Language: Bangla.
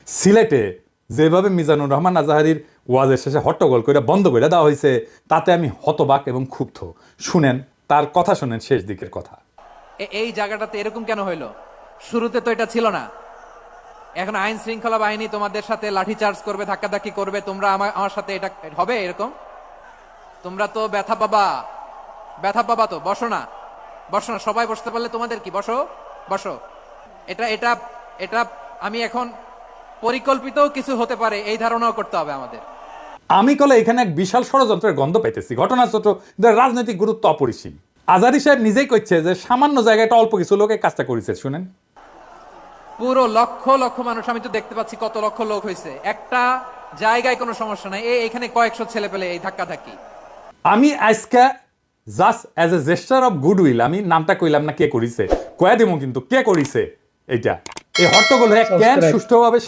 সিলেটে যেভাবে মিজানুর রহমান আজাহারির ওয়াজের শেষে হট্টগোল করে বন্ধ করে দেওয়া হয়েছে, তাতে আমি হতবাক এবং ক্ষুব্ধ। শুনেন, তার কথা শুনেন, শেষ দিকের কথা। এই জায়গাটাতে এরকম কেন হইলো? শুরুতে তো এটা ছিল না। এখন আইন শৃঙ্খলা বাহিনী তোমাদের সাথে লাঠিচার্জ করবে, ধাক্কাধাক্কি করবে, তোমরা আমার সাথে এটা হবে এরকম? তোমরা তো ব্যথা পাবা তো। বসো না, সবাই বসতে পারলে তোমাদের কি? বসো বসো। এটা এটা এটা আমি এখন পরিকল্পিত কিছু হতে পারে এই ধারণাও করতে হবে আমাদের। আমি কলে এখানে এক বিশাল ষড়যন্ত্রের গন্ধ পাইতেছি। ঘটনা ছোট, রাজনৈতিক গুরুত্ব অপরিসীম। আজারি সাহেব নিজেই কইছে যে সামান্য জায়গাটা অল্প কিছু লোকে কাজটা করেছে। শুনেন, পুরো লক্ষ লক্ষ মানুষ, আমি তো দেখতে পাচ্ছি কত লক্ষ লোক হয়েছে। একটা জায়গায় কোনো সমস্যা নাই, এখানে কয়েকশো ছেলে পেলে এই ধাক্কাধাক্কি। আমি আজকে just as a gesture of goodwill, আমি নামটা কইলাম না কে করিছে, কয়া দিব কিন্তু কে করিছে এইটা। এই হট্টগোল হয়ে কেন সুষ্ঠুভাবে শেষ